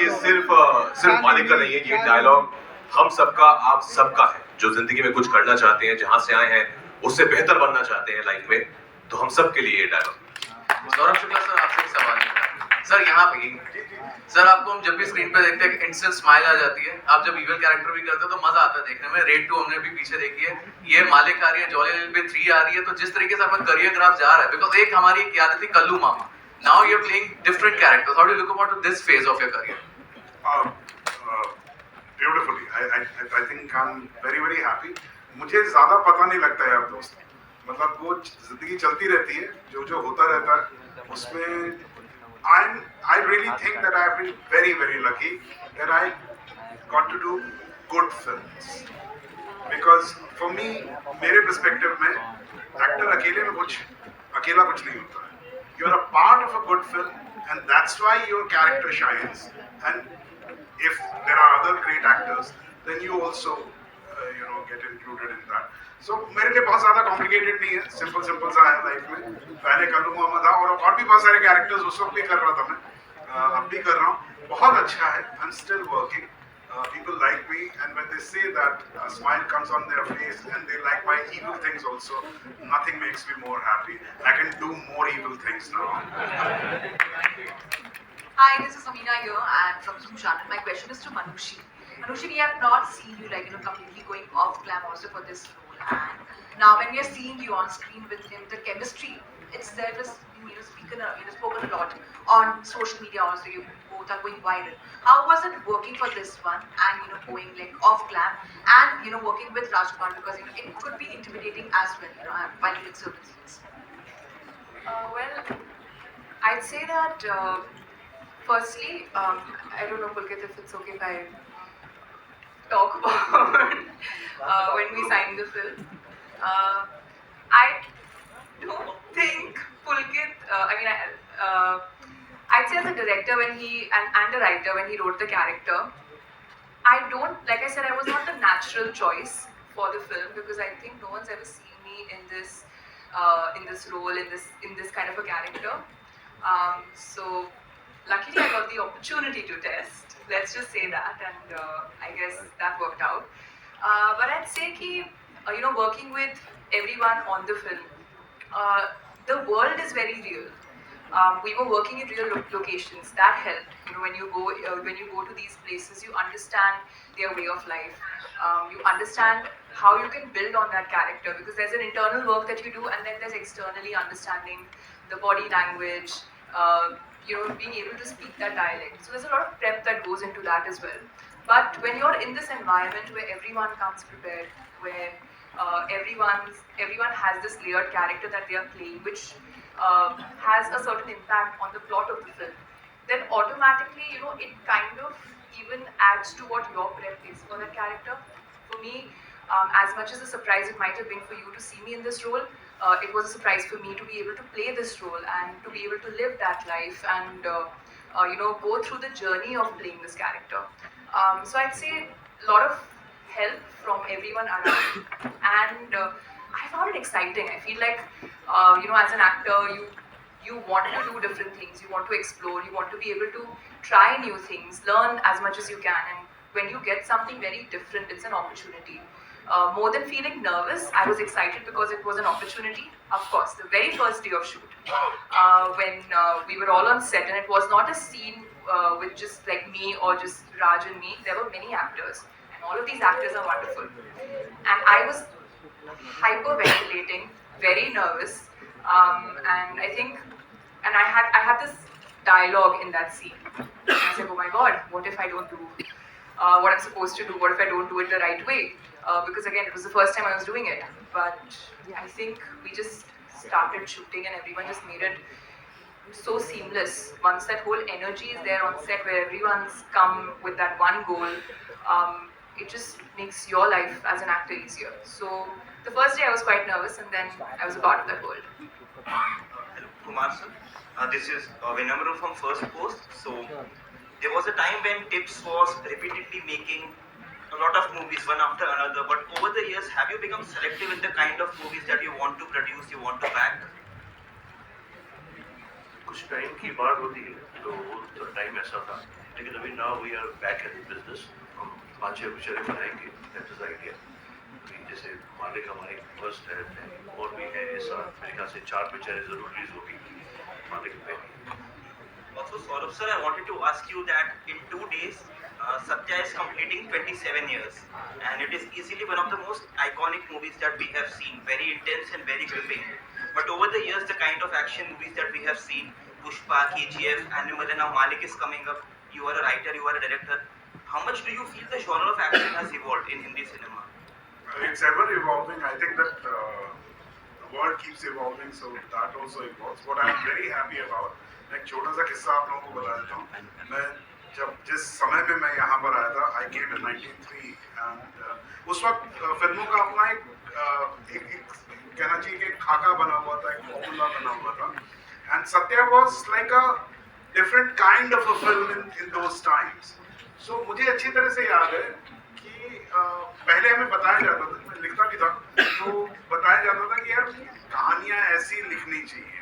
ये सिर्फ मालिक का नहीं है, ये डायलॉग हम सबका, आप सबका है, जो जिंदगी में कुछ करना चाहते हैं, जहां से आए हैं उससे बेहतर बनना चाहते हैं लाइफ में, तो हम सब के लिए ये डायलॉग। सौरभ शुक्ला सर, आपसे एक सवाल है सर, यहाँ पे सर आपको हम जब भी स्क्रीन पे देखते हैं इंस्टेंट स्माइल आ जाती है, आप जब इविल कैरेक्टर भी करते हो तो मजा आता है देखने में। रेड 2 हमने भी पीछे देखी है, ये मालिक आ रही है, जॉली एलएलबी 3 आ रही है, तो जिस तरीके से आपका करियर ग्राफ जा रहा है, बिकॉज एक हमारी एक याद थी कल्लू मामा, now you are playing different characters, how do you look about this phase of your career? Beautifully. I think I'm very happy. मुझे ज्यादा पता नहीं लगता यार दोस्त, मतलब वो जिंदगी चलती रहती है, जो जो होता रहता है उसमें I really think that I've been very lucky that I got to do good films, because for me, मेरे perspective में एक्टर अकेले में अकेला कुछ नहीं होता है. You're a part of a good film, and that's why your character shines. And if there are other great actors, then you also get included in that. So मेरे लिए बहुत ज़्यादा complicated नहीं है, simple सा है लाइफ में. पहले कल्लू मामा था और भी बहुत सारे कैरेक्टर्स उस वक्त भी कर रहा था मैं, अब भी कर रहा हूँ. बहुत अच्छा है. I'm still working. People like me, and when they say that a smile comes on their face and they like my evil things also, nothing makes me more happy. I can do more evil things now. Hi, this is Amina here, and from Zoom channel. My question is to Manushi. Manushi, we have not seen you completely going off glam also for this role, and now when we are seeing you on screen with him, the chemistry itself is spoken a lot on social media also. You both are going viral. How was it working for this one and going off glam and working with Rajkumar, because it could be intimidating as well while doing certain scenes? Well, I'd say that firstly, I don't know, Pulkit, if it's okay if I talk about when we signed the film. I don't think Pulkit, I'd say as a director and a writer, when he wrote the character, like I said, I was not the natural choice for the film, because I think no one's ever seen me in this role, in this kind of a character. So luckily I got the opportunity to test, let's just say that, and I guess that worked out. But I'd say that working with everyone on the film, the world is very real. We were working in real locations. That helped. When you go to these places, you understand their way of life. You understand how you can build on that character, because there's an internal work that you do, and then there's externally understanding the body language, being able to speak that dialect. So there's a lot of prep that goes into that as well. But when you're in this environment where everyone comes prepared, where everyone has this layered character that they are playing, which has a certain impact on the plot of the film, then automatically, it kind of even adds to what your prep is for that character. For me, as much as a surprise it might have been for you to see me in this role, it was a surprise for me to be able to play this role and to be able to live that life and go through the journey of playing this character. So I'd say a lot of help from everyone around, and I found it exciting. I feel like as an actor, you want to do different things, you want to explore, you want to be able to try new things, learn as much as you can, and when you get something very different, it's an opportunity. More than feeling nervous, I was excited because it was an opportunity. Of course, the very first day of shoot, when we were all on set, and it was not a scene with just like me or just Raj and me. There were many actors, and all of these actors are wonderful. And I was hyperventilating, very nervous, and I had this dialogue in that scene. I said, oh my God, what if I don't do what I'm supposed to do? What if I don't do it the right way? Because again, it was the first time I was doing it. But I think we just started shooting and everyone just made it so seamless. Once that whole energy is there on set, where everyone's come with that one goal, it just makes your life as an actor easier. So the first day I was quite nervous, and then I was a part of that world. Hello, Kumar sir. This is Vinamru from First Post. So there was a time when Tips was repeatedly making a lot of movies one after another, but over the years, have you become selective in the kind of movies that you want to produce, you want to back? कुछ time की बात होती है तो time ऐसा था लेकिन अभी now we are back in the business. हम 5-6 पिक्चरें बनाएंगे, that is the idea. जैसे मालिक हमारी फर्स्ट है और भी है ऐसा मेरे ख्याल से 4 पिक्चरें जरूर रिलीज होगी मालिक पे. Also, Saurabh sir, I wanted to ask you that in 2 days, Satya is completing 27 years, and it is easily one of the most iconic movies that we have seen. Very intense and very gripping. But over the years, the kind of action movies that we have seen, Pushpa, KGF, and now Malik is coming up. You are a writer, you are a director. How much do you feel the genre of action has evolved in Hindi cinema? It's ever evolving. I think that the world keeps evolving, so that also evolves. What I'm very happy about, एक छोटा सा किस्सा आप लोगों को बता देता हूँ. मैं जब जिस समय में मैं यहाँ पर आया था, I came in 93, and उस वक्त फिल्मों का अपना एक कहना चाहिए कि खाका बना हुआ था, एक फॉर्मूला बना हुआ था. And Satya was like a different kind of a film in those times. So मुझे अच्छी तरह से याद है कि पहले हमें बताया जाता था, मैं लिखता भी था, तो बताया जाता था कि यार कहानियाँ ऐसी लिखनी चाहिए.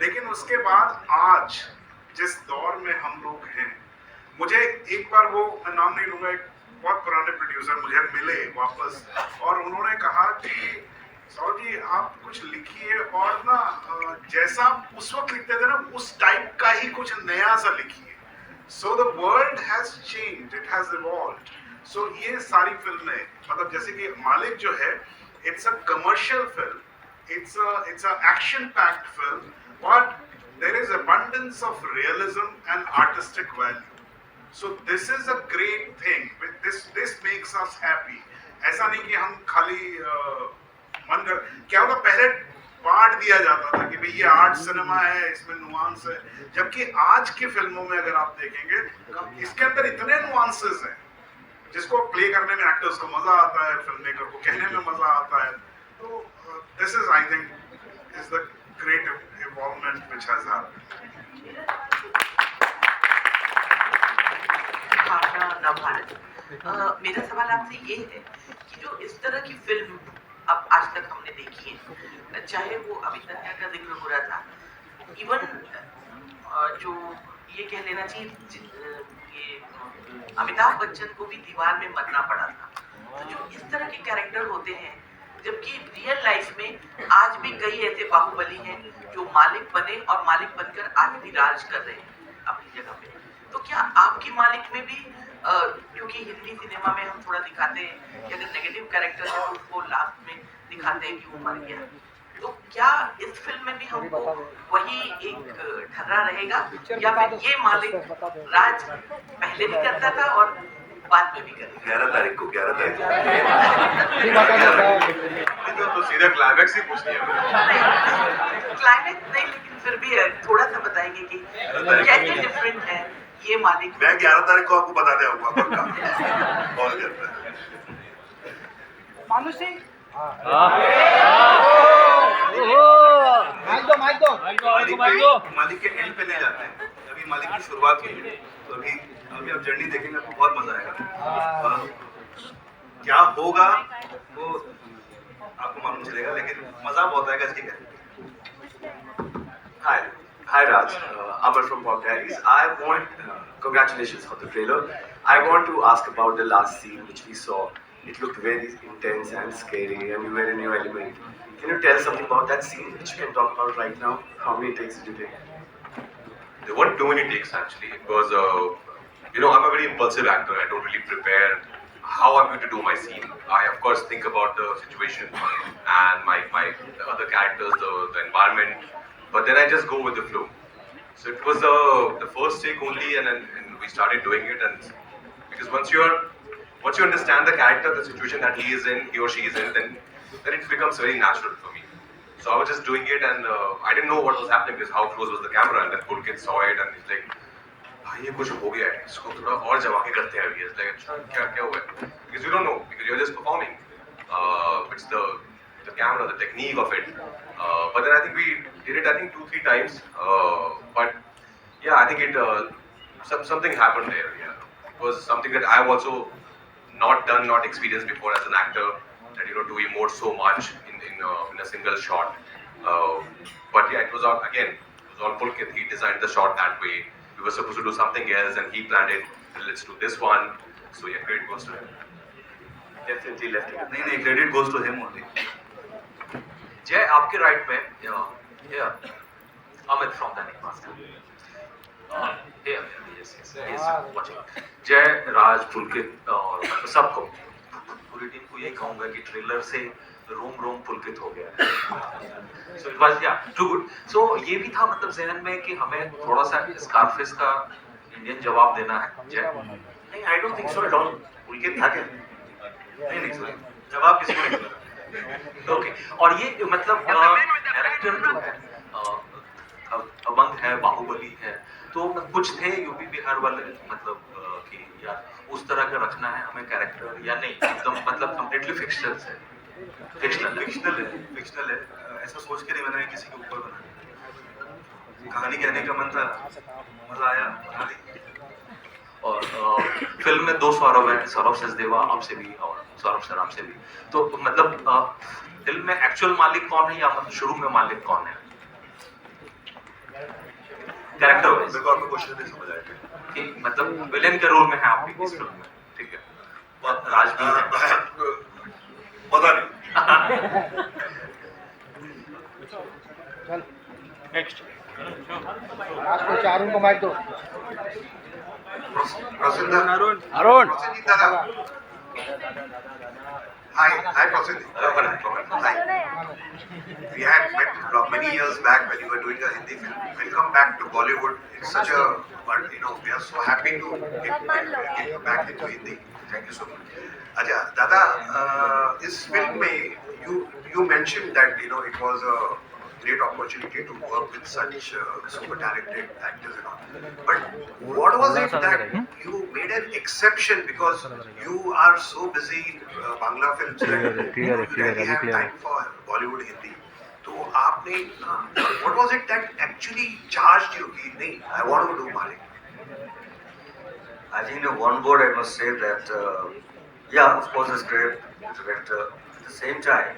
लेकिन उसके बाद आज जिस दौर में हम लोग हैं, मुझे एक बार वो, मैं नाम नहीं लूँगा, एक बहुत पुराने प्रोड्यूसर मुझे मिले वापस और उन्होंने कहा कि सौरभ जी आप कुछ लिखिए और ना जैसा आप उस वक्त लिखते थे ना उस टाइप का ही कुछ नया सा लिखिए. So the world has changed, it has evolved. So ये सारी फिल्में, मतलब जैसे कि मालिक जो है, it's a commercial film, it's a action packed film, but there is abundance of realism and artistic value. So this is a great thing. This makes us happy. ऐसा नहीं कि हम खाली मन कर, क्या होता पहले बांट दिया जाता था कि भाई ये आर्ट सिनेमा है, इसमें नुआंस है, जबकि आज की फिल्मों में अगर आप देखेंगे इसके अंदर इतने नुआंसेस हैं जिसको प्ले करने में एक्टर्स को मजा आता है, फिल्म मेकर को कहने में मजा आता है. तो this is, I think, is the great evolvement which has happened. भावना नवभारत, मेरा सवाल आपसे ये है कि जो इस तरह की फिल्म अब आज तक हमने देखी है, चाहे वो अभिनेता का जिक्र हो रहा था, इवन जो ये कह लेना चाहिए ये अमिताभ बच्चन को भी दीवार में मरना पड़ा था. तो जो इस तरह के कैरेक्टर होते हैं, जबकि रियल लाइफ में आज भी कई ऐसे बाहुबली हैं जो मालिक बने और मालिक बनकर आज भी राज कर रहे हैं अपनी जगह पे. तो क्या आपकी मालिक में भी, क्योंकि हिंदी सिनेमा में हम थोड़ा दिखाते हैं कि अगर नेगेटिव कैरेक्टर है तो उसको लास्ट में दिखाते हैं कि वो मर गया, तो क्या इस फिल्म में भी हमको वही एक ठर्रा रहेगा या फिर ये मालिक राज पहले भी करता था और बाद में भी करेगा? 11 तारीख को तो सीधा क्लाइमैक्स ही पूछ लिया. क्लाइमैक्स नहीं, लेकिन फिर भी थोड़ा सा बताएंगे कि कैसे डिफरेंट है ये मालिक. मैं 11 तारीख को आपको बताने आऊंगा पक्का. कॉल करता है मानुषी. मालिक के एंड पे ले जाते हैं. अभी मालिक की शुरुआत हुई है, तो अभी आप जर्नी देखेंगे आपको बहुत मजा आएगा. क्या होगा वो आपको मालूम चलेगा, लेकिन मजा बहुत आएगा इसकी करें. Hi Raj, Amar from Pop Diaries. Congratulations for the trailer. I want to ask about the last scene which we saw. It looked very intense and scary and you were in your element. Can you tell something about that scene which you can talk about right now? How many takes did you take? There weren't too many takes actually. It was, I'm a very impulsive actor. I don't really prepare how I'm going to do my scene. I of course think about the situation and my the other characters, the environment, but then I just go with the flow. So it was the first take only, and we started doing it, and because once you understand the character, the situation that he or she is in, then it becomes very natural for me. So I was just doing it, and I didn't know what was happening because how close was the camera, and then Pulkit saw it, and he's like, "भाई ये कुछ हो गया है, इसको थोड़ा और जमा के करते हैं अभी." It's like, अच्छा क्या हुआ है? Because you don't know, because you're just performing. It's the camera, the technique of it. But then I think we did it, I think 2-3 times. But yeah, I think something happened there. Yeah, it was something that I've also not experienced before as an actor. That to emote so much in a single shot. But yeah, it was all Pulkit. He designed the shot that way. we were supposed to do something else and he planned it, let's do this one. So yeah, credit goes to him. Definitely left it. नहीं नहीं, credit goes to him only. जय आपके right में Amit from Dainik Bhaskar जय राज पुलकित और सबको पूरी team को यही कहूंगा कि ट्रेलर से रोम पुलकित हो गया है. सो इट वाज या टू गुड. सो ये भी था मतलब जहन में कि हमें थोड़ा सा स्कारफेस का इंडियन जवाब देना है. जय नहीं, I don't think so at all. पुलकित था क्या? नहीं नहीं सॉरी, जवाब किसको नहीं मिला. ओके. और ये मतलब कैरेक्टर जो है अबंग है, बाहुबली है, तो कुछ थे यूपी बिहार वाले मतलब कि यार उस तरह का रखना है हमें कैरेक्टर या नहीं, एकदम मतलब कंप्लीटली फिक्शनल है. फिक्शनल है. ऐसा सोच के नहीं बनाया किसी के ऊपर बनाया. कहानी कहने का मन था, मजा आया, बना दी. और फिल्म में 2 सौरभ हैं, सौरभ सचदेवा आपसे भी और सौरभ सर आपसे भी. तो मतलब फिल्म में एक्चुअल मालिक कौन है या मतलब शुरू में मालिक कौन है कैरेक्टर वाइज? मेरे को आपका क्वेश्चन नहीं समझ आया कि मतलब विलेन के रोल में है आप भी इस फिल्म में, ठीक है. राज भी है. पता नहीं. चल नेक्स्ट आज को चारों को माइक दो. Arun Hi, Prasid. Hi. We had met many years back when you were doing a Hindi film. Welcome back to Bollywood. It's such a, but we are so happy to get you back into Hindi. Thank you so much. Aja, Dada, इस film में you mentioned that it was a great opportunity to work with such super talented actors and all. But what was it that you made an exception, because you are so busy in Bangla films that you rarely have time for Bollywood Hindi. तो आपने what was it that actually charged you कि नहीं, I want to do Malik? I think in one word I must say that yeah, of course it's great, director. At the same time,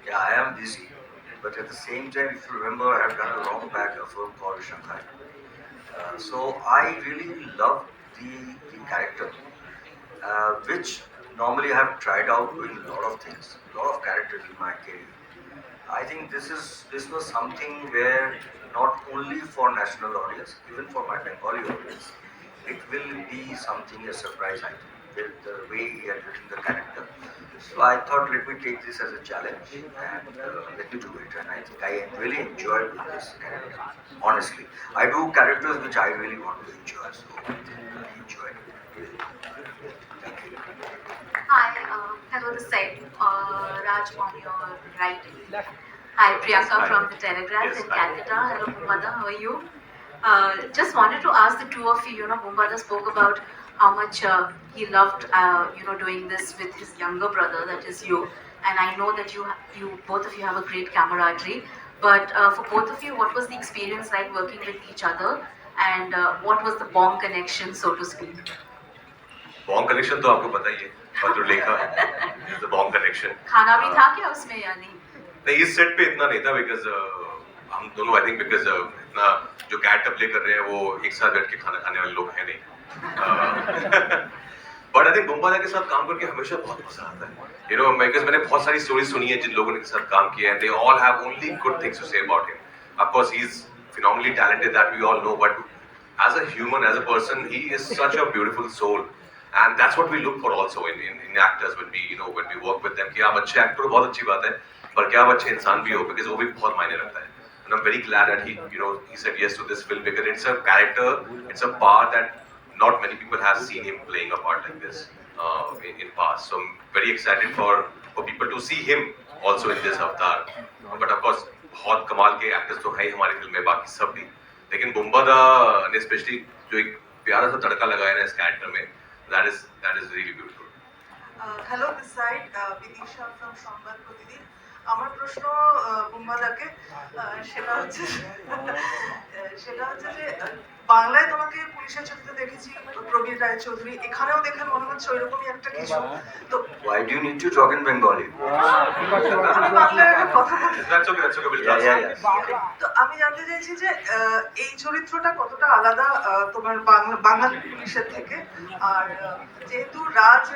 yeah, I am busy. But at the same time, if you remember, I have done a long back a film called Shanghai. So I really love the character, which normally I have tried out doing a lot of things, a lot of characters in my career. I think this was something where not only for national audience, even for my Bengali audience, it will be something a surprise item with the way he had written the character. So I thought, let me take this as a challenge and let me do it. And I think I really enjoyed doing this character. Honestly, I do characters which I really want to enjoy. So I enjoyed it. Thank you. Hi, hello this side. Raj on your right. Hi, Priyanka from the Telegraph in Calcutta. Hello, Bhumbada, how are you? Just wanted to ask the two of you. Bhumbada spoke about how much he loved, doing this with his younger brother, that is you. And I know that you both of you have a great camaraderie. But for both of you, what was the experience like working with each other? And what was the bond connection, so to speak? Bong connection तो आपको पता ही है, भद्रलेखा the Bong connection. खाना भी था क्या उसमें या नहीं? नहीं, इस सेट पे इतना नहीं था बिकॉज हम दोनों आई थिंक बिकॉज इतना जो कैरेक्टर प्ले कर रहे हैं वो एक साथ बैठ के खाना खाने वाले लोग हैं नहीं. बट आई थिंक बुम्बादा के साथ काम करके हमेशा बहुत मजा आता है. बिकॉज मैंने बहुत सारी स्टोरीज सुनी है जिन लोगों ने के साथ काम किया है. They all have only good things to say about him. Of course he is phenomenally talented, that we all know, but as a human, as a person, he is such a beautiful soul. And that's what we look for also in actors when we work with them. कि आप अच्छे actor हो, बहुत अच्छी बात है, पर क्या आप अच्छे इंसान भी हो, because वो भी बहुत मायने रखता है. And I'm very glad that he said yes to this film, because it's a character, it's a part that not many people have seen him playing a part like this in past. So I'm very excited for people to see him also in this avatar. But of course, बहुत कमाल के actors तो है ही हमारी film में, बाकी सब भी. लेकिन बुम्बादा ने स्पेशली जो एक प्यारा सा तड़का लगाया ना इस कैरेक्टर में, that is really beautiful. Hello, this side Vidisha from Sambal Pratidin. আমার প্রশ্ন বুম্বাদাকে সেটা হচ্ছে যে বাংলায় তোমাকে পুলিশের চরিত্রে দেখেছি প্রবীর রায়চৌধুরী, এখানেও দেখে মনে হচ্ছে ওইরকমই একটা কিছু। তো Why do you need to talk in Bengali? আমি বাংলায় কথা বলি। That's okay, we'll Yeah, translate. yeah. তো আমি জানতে চাইছি যে এই চরিত্রটা কতটা আলাদা তোমার বাঙালি পুলিশের থেকে, আর যেহেতু রাজ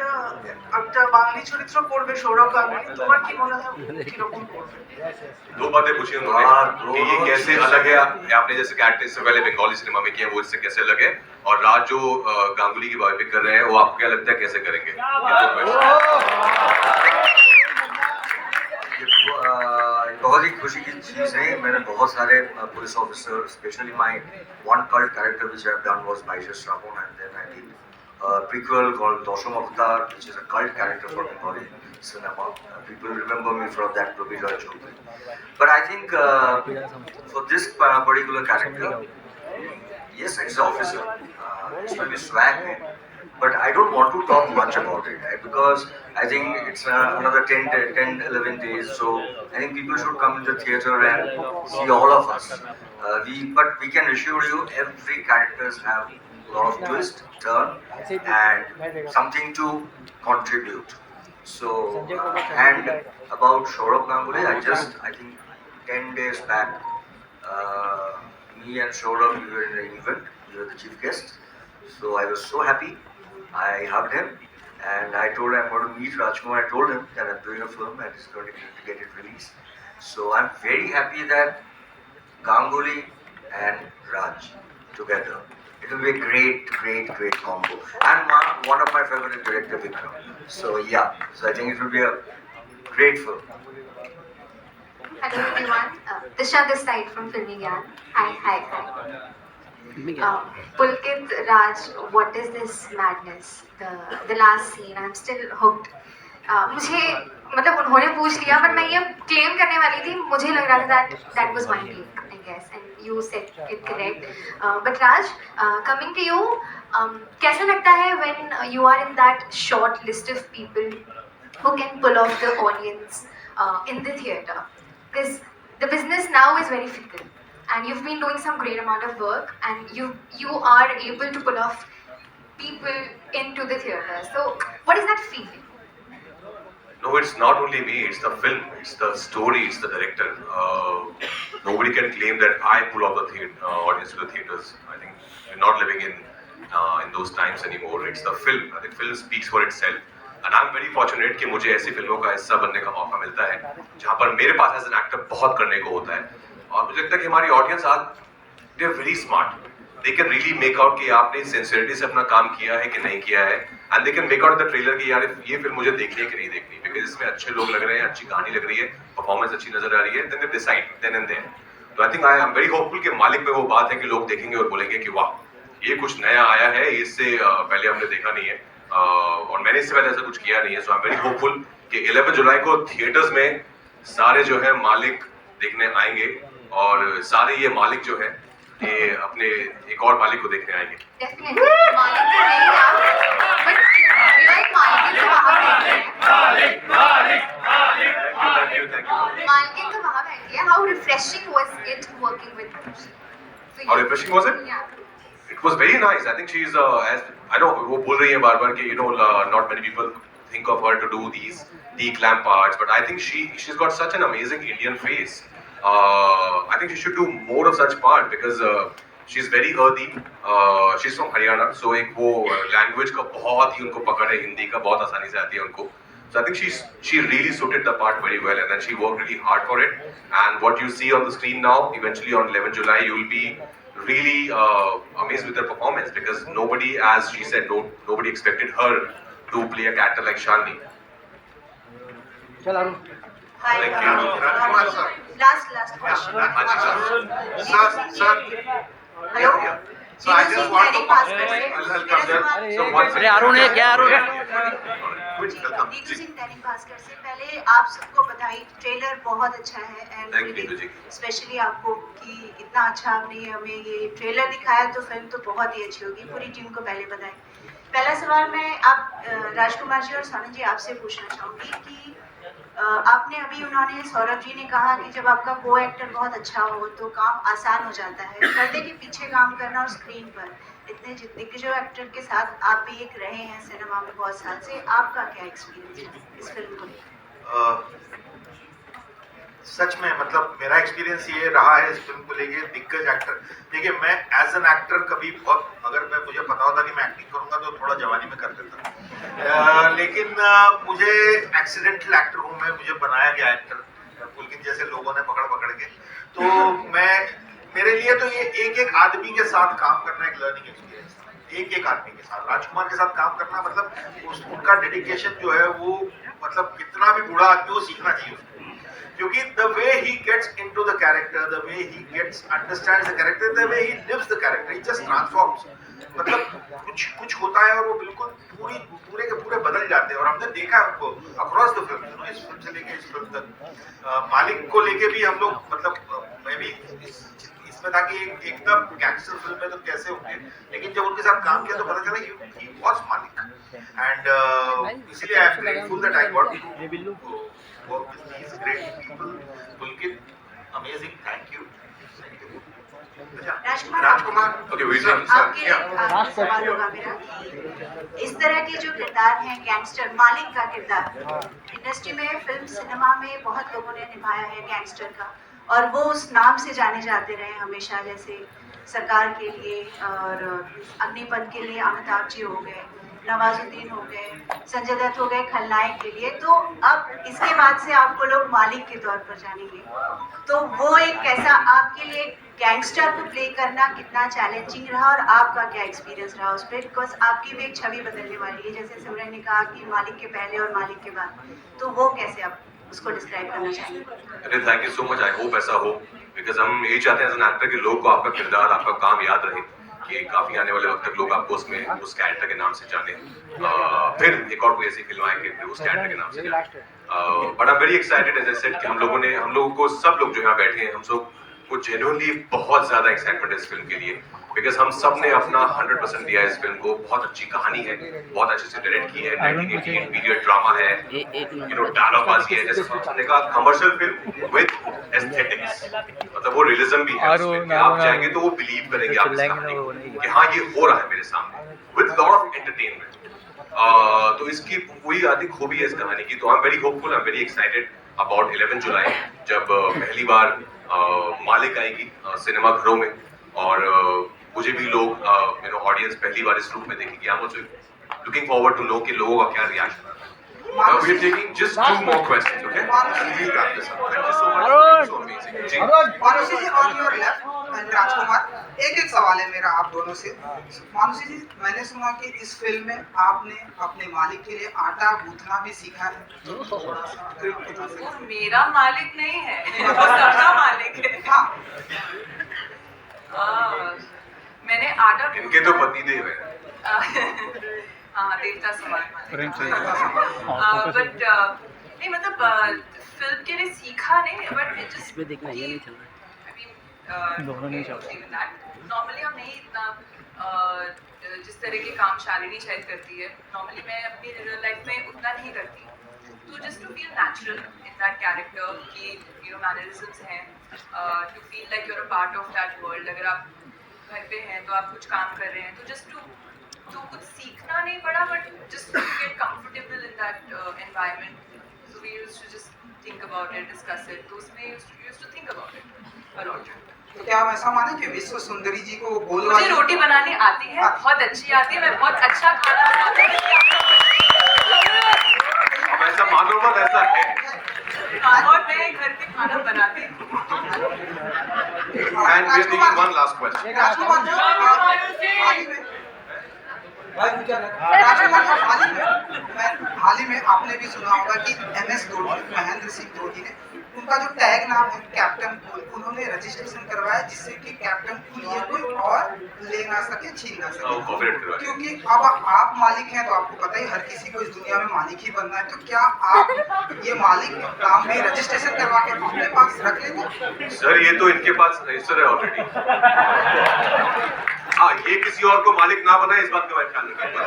একটা বাঙালি চরিত্র করবে সৌরভ গাঙ্গুলি, তোমার কি মনে হয় কিরকম করবে? दो बातें पूछी उन्होंने कि ये कैसे अलग है, आपने जैसे कि एक्टिंग से पहले बंगाली सिनेमा में किया वो इससे कैसे अलग है, और राज जो गांगुली की बायोपिक कर रहे हैं वो आपको क्या लगता है कैसे करेंगे? ये दो question। बहुत ही खुशी की चीज़ है। मैंने बहुत सारे police officer, specially my one cult character which I have done was बाइशर Shravan, and then I did prequel called Dosham Avatar, which is a cult character for Bengali cinema. People remember me from that Prabir Choudhury. But I think for this particular character, yes, it's an officer. It's going to be swag, but I don't want to talk much about it because I think it's another 10-11 days. So I think people should come in the theatre and see all of us. But we can assure you, every characters have a lot of twist, turn, and something to contribute. So, and about Saurabh Ganguly, I think 10 days back, me and Saurabh, we were in an event, we were the chief guest. So I was so happy, I hugged him, and I told him I'm going to meet Rajkumar. I told him that I'm doing a film and it's going to get it released. So I'm very happy that Ganguly and Raj together. It will be a great combo. And one of my favorite director, Vikram. So yeah, so I think it will be a great film. Hello everyone, Disha this side from Filmy Gyan. Hi. Pulkit, Raj, what is this madness? The last scene, I'm still hooked. मुझे मतलब उन्होंने पूछ लिया, पर मैं ये claim करने वाली थी, मुझे लग रहा था that was my take, I guess, and you said it correct. But Raj, coming to you, कैसा लगता है when you are in that short list of people who can pull off the audience in the theatre? Because the business now is very fickle, and you've been doing some great amount of work, and you are able to pull off people into the theatre. So what is that feeling? No, it's not only me, it's the film, it's the story, it's the director. Nobody can claim that I pull off the audience to the theatres. I think we're not living in those times anymore. It's the film. I think film speaks for itself. And I'm very fortunate कि मुझे ऐसी फिल्मों का हिस्सा बनने का मौका मिलता है जहाँ पर मेरे पास एज एन एक्टर बहुत करने को होता है। और मुझे लगता है कि हमारी ऑडियंस आज they are very smart, they can really make out कि आपने सिंसियरिटी से अपना काम किया है कि नहीं किया है, and they can make out the trailer कि यार ये फिल्म मुझे देखनी है कि नहीं देखनी, बिकॉज इसमें अच्छे लोग लग रहे हैं, अच्छी कहानी लग रही है, परफॉर्मेंस अच्छी नजर आ रही है, then they decide then and there. तो I think I am very hopeful कि मालिक में वो बात है कि लोग देखेंगे और बोलेंगे कि वाह ये कुछ नया आया है, इससे पहले हमने देखा नहीं है, और मैंने इससे पहले ऐसा कुछ किया नहीं है। सो आई एम वेरी होपफुल कि 11 जुलाई को थिएटर्स में सारे जो है मालिक देखने आएंगे, और सारे ये मालिक जो है ये अपने एक और मालिक को देखने आएंगे। Definitely, मालिक तो नहीं था, but real मालिक तो वहाँ बैठी है। मालिक तो वहाँ बैठी है। How refreshing was it working with her? How refreshing was it? Yeah. It was very nice. I think she's as I know वो बोल रही है बार-बार कि not many people think of her to do these declam parts, but I think she's got such an amazing Indian face. I think she should do more of such part because she's very earthy. She's from Haryana, so एक वो language का बहुत ही उनको पकड़ है, हिंदी का बहुत आसानी से आती है उनको. So I think she really suited the part very well, and then she worked really hard for it. And what you see on the screen now, eventually on 11 July, you will be really amazed with her performance because nobody, as she said, nobody expected her to play a character like Shalini. Hi, Thank you. Rajkumar sir. last question. Sir. Hello? So I just want to I'll come there. So one second. Arun है क्या अरुण? नीतू सिंह दैनिक भास्कर से पहले आप सबको बधाई, trailer बहुत अच्छा है Thank you, Neetu ji. And specially आपको कि इतना अच्छा आपने हमें ये ट्रेलर दिखाया, तो फिल्म तो बहुत ही अच्छी होगी। पूरी टीम को पहले बधाई। पहला सवाल मैं आप राजकुमार जी और सोनम जी आपसे पूछना चाहूँगी कि आपने अभी उन्होंने सौरभ जी ने कहा कि जब आपका को एक्टर बहुत अच्छा हो तो काम आसान हो जाता है। पर्दे के पीछे काम करना और स्क्रीन पर इतने दिग्गजों एक्टर के साथ आप भी एक रहे हैं सिनेमा में बहुत साल से, आपका क्या एक्सपीरियंस है इस फिल्म को लेकर? सच में मतलब मेरा एक्सपीरियंस ये रहा है इस फिल्म को लेके दिग्गज एक्टर। देखिए मैं एज एन एक्टर कभी बहुत, अगर मैं मुझे पता होता कि मैं एक्टिंग करूंगा तो थोड़ा जवानी में कर लेता, लेकिन मुझे एक्सीडेंटल एक्टर हूँ मैं, मुझे बनाया गया एक्टर पुलकित जैसे लोगों ने पकड़ पकड़ के। तो मैं, मेरे लिए तो ये एक एक आदमी के साथ काम करना एक लर्निंग एक्सपीरियंस था। एक एक आदमी के साथ, राजकुमार के साथ काम करना मतलब उनका डेडिकेशन जो है वो मतलब कितना भी बूढ़ा आदमी वो सीखना चाहिए उसको, क्योंकि the way he gets into the character, the way he understands the character, the way he lives the character, he just transforms. मतलब कुछ होता है और वो बिल्कुल पूरे के पूरे बदल जाते हैं। और हमने देखा है उनको अक्रॉस द फिल्म, इस फिल्म से लेके इस फिल्म तक। मालिक को लेके भी हम लोग मतलब मैं भी इसमें था कि एकदम गैंगस्टर फिल्म में तो कैसे होंगे, लेकिन जब उनके साथ काम किया तो पता चला he was मालिक। एंड इसलिए I am grateful that I got to work with these great people. Pulkit, amazing, thank you. Rajkumar, आपके सवाल होगा मेरा, इस तरह के जो किरदार हैं गैंगस्टर, मालिक का किरदार इंडस्ट्री में, फिल्म सिनेमा में बहुत लोगों ने निभाया है गैंगस्टर का, और वो उस नाम से जाने जाते रहे हमेशा, जैसे सरकार के लिए और अग्निपथ के लिए अमिताभ जी हो गए, नवाजुद्दीन हो गए, संजय दत्त हो गए खलनायक के लिए। तो अब इसके बाद से आपको लोग मालिक के तौर पर जानेंगे, तो वो एक कैसा आपके लिए गैंगस्टर को प्ले करना कितना चैलेंजिंग रहा और आपका क्या एक्सपीरियंस रहा उस पर? बिकॉज आपकी भी एक छवि बदलने वाली है, जैसे सिमरन ने कहा कि मालिक के पहले और मालिक के बाद, तो वो कैसे आप उसको डिस्क्राइब करना चाहेंगे? अरे thank you so much, I hope ऐसा हो, बिकॉज हम यही चाहते हैं एज एन एक्टर कि लोग को आपका किरदार, आपका काम याद रहे, कि काफी आने वाले वक्त तक लोग आपको उसमें उस कैरेक्टर के नाम से जाने, फिर एक और कोई ऐसी फिल्म आएगी फिर उस कैरेक्टर के नाम से जाने। But I am very excited as I said कि हम लोगों को सब लोग जो यहाँ बैठे हैं, हम सब को जेन्युइनली बहुत ज्यादा एक्साइटमेंट है इस फिल्म के लिए, बिकॉज हम सब ने अपना 100% दिया है इस फिल्म को। बहुत अच्छी कहानी है, बहुत अच्छे से डायरेक्ट की है, 1988 पीरियड ड्रामा है, यू नो डायलॉगबाजी है, जैसे हमने कहा कमर्शियल फिल्म विद एस्थेटिक्स, मतलब वो रियलिज्म भी है उसमें, आप जाएंगे तो वो बिलीव करेंगे आप इस कहानी को कि हाँ ये हो रहा है मेरे सामने, विद लॉट ऑफ एंटरटेनमेंट। तो इसकी पूरी आदि खूबी है इस कहानी की। तो आई am very hopeful, I am very excited about 11 जुलाई जब पहली बार मालिक आएगी सिनेमा घरों में, और मुझे भी लोग यू नो ऑडियंस पहली बार इस रूप में देखेंगे। I am also looking forward to know कि लोगों का क्या रिएक्शन है। Now we are taking just 2 more questions, okay? We'll wrap this up. Thank you so much. So amazing. जी। Manushi ji on your left and Rajkumar, एक सवाल है मेरा आप दोनों से। मानुषी जी, मैंने सुना कि इस फिल्म में आपने अपने मालिक के लिए आटा गूंथना भी सीखा है, थोड़ा सा मेरा मालिक नहीं है, वो सबका मालिक है। मैंने आटा, इनके तो पति देव है। हाँ, देवता समान बट नहीं, मतलब फिल्म के लिए सीखा नहीं, बट जस्ट देखना ये नहीं चल रहा है। नॉर्मली हम नहीं इतना जिस तरह के काम शालिनी शायद करती है, नॉर्मली मैं अपनी रियल लाइफ में उतना नहीं करती, तो just to feel natural in that character की यू नो मैनरिज्म्स हैं, to feel like you are a part of that world. अगर आप घर पे हैं तो आप कुछ काम कर रहे हैं, तो जस्ट तो कुछ सीखना नहीं पड़ा, but just to get comfortable in that environment. So we used to just think about it, discuss it, तो उसमें used to think about it a lot. तो क्या आप ऐसा माने कि विश्व सुंदरी जी को गोल मुझे रोटी बनानी आती है, बहुत अच्छी आती है, मैं बहुत अच्छा खाना बनाती हूँ। ऐसा मानो मत, ऐसा है। और मैं घर पे खाना बनाती हूँ। And we are taking one last question. हाल ही में आपने भी सुना होगा कि MS धोनी, महेंद्र सिंह धोनी ने उनका जो टैग नाम है कैप्टन कूल, उन्होंने रजिस्ट्रेशन करवाया जिससे कि कैप्टन कूल ये कोई और ले ना सके, छीन ना सके। क्योंकि अब आप मालिक हैं तो आपको पता ही हर किसी को इस दुनिया में मालिक ही बनना है, तो क्या आप ये मालिक नाम भी रजिस्ट्रेशन करवा के अपने पास रख लेंगे? सर ये तो इनके पास रजिस्टर है ऑलरेडी। हाँ, ये किसी और को मालिक ना बनाए इस बात का मैं ख्याल रखूंगा।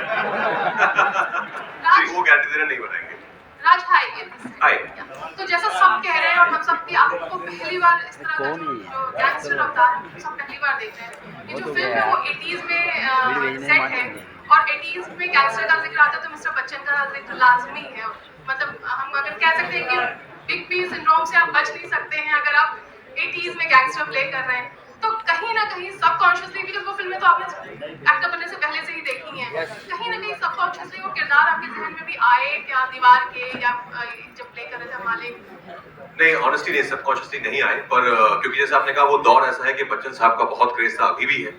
जी, वो गारंटी दे रहे नहीं बनाएंगे। राज हाय। हाय। तो जैसा सब कह रहे हैं और हम सब की आपको पहली बार इस तरह का जो गैंगस्टर अवतार हम सब पहली बार देख रहे हैं। ये जो फिल्म है वो 80s में सेट है और 80s में गैंगस्टर का जिक्र आता है तो मिस्टर बच्चन का जिक्र लाजमी है। मतलब हम अगर कह सकते हैं कि बिग बी सिंड्रोम से आप बच नहीं सकते हैं अगर आप 80s में गैंगस्टर प्ले कर रहे हैं। तो कहीं ना कहीं सबकॉन्शियसली, बिकॉज वो फिल्में तो आपने एक्टर बनने से पहले से ही देखी हैं, कहीं ना कहीं सबकॉन्शियसली वो किरदार आपके जहन में भी आए क्या, दीवार के या जब प्ले कर रहे थे मालिक? नहीं, ऑनेस्टली नहीं, सबकॉन्शियसली नहीं आए, पर क्योंकि जैसे आपने कहा वो दौर ऐसा है कि बच्चन साहब का बहुत क्रेज था, अभी भी है,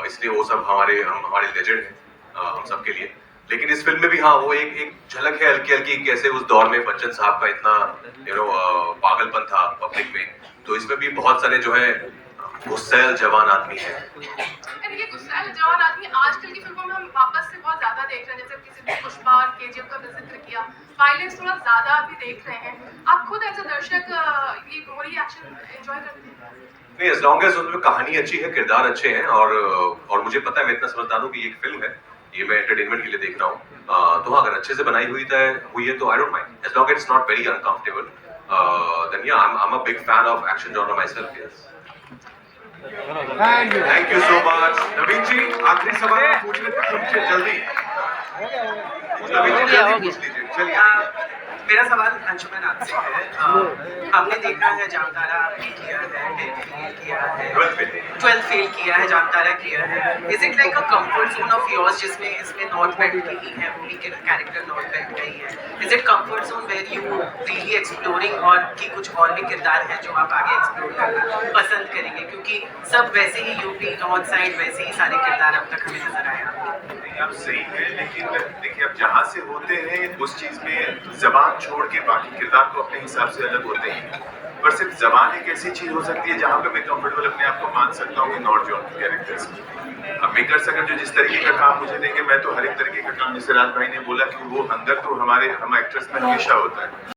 इसलिए वो सब हमारे लेजेंड हैं हम सब के लिए। लेकिन इस फिल्म में भी हाँ वो एक झलक है हल्की हल्की कैसे उस दौर में बच्चन साहब का इतना पागलपन था पब्लिक में। तो इसमें भी बहुत सारे जो है गुस्सैल जवान आदमी है। ये गुस्सैल जवान आदमी आजकल की फिल्मों में हम वापस से बहुत ज्यादा देख रहे हैं, जैसे किसी ने पुष्पा और केजीएफ का भी जिक्र किया, वायलेंस थोड़ा ज्यादा अभी देख रहे हैं। आप खुद ऐसे दर्शक ये गोरी एक्शन एंजॉय करते हैं? नहीं, एज लॉन्ग एज उसमें कहानी अच्छी है, किरदार अच्छे हैं और मुझे पता है, मैं इतना समझदार हूँ कि एक फिल्म है, ये मैं एंटरटेनमेंट के लिए देख रहा हूँ। तो अगर अच्छे से बनाई हुई है तो I don't mind, as long as it's not very uncomfortable, then yeah I am a big fan of action genre myself. Yes, thank you so much. Naveen ji, आखिरी सवाल आप पूछ लेते हैं जल्दी। नवीन जी जल्दी पूछ लीजिए, चलिए। मेरा सवाल अंशुमन आपसे है। हमने देखा है जामतारा आपने किया है, 10th किया है, 12th फेल किया है, जामतारा किया है। Is it like a comfort zone of yours जिसमें इसमें नॉर्थ बेल्ट की ही है, मूवी के कैरेक्टर नॉर्थ बेल्ट का ही है? Is it comfort zone where you really exploring और कि कुछ और भी किरदार हैं जो आप आगे एक्सप्लोर करना पसंद करेंगे? क्योंकि सब वैसे ही यूपी नॉर्थ साइड वैसे ही सारे किरदार अब तक हमें नजर आए आपके। आप सही है, लेकिन देखिए अब जहाँ से होते हैं उस चीज में जबान छोड़ के बाकी किरदार को अपने हिसाब से अलग होते हैं। पर सिर्फ जबान एक ऐसी चीज हो सकती है जहाँ पे मैं कंफर्टेबल अपने आप को मान सकता हूँ नॉर्थ जॉन के कैरेक्टर्स में। अब मेकर्स अगर जो जिस तरीके का काम मुझे देंगे, मैं तो हर एक तरीके का काम, जैसे राज भाई ने बोला कि वो हंगर तो हम एक्टर्स में हमेशा होता है।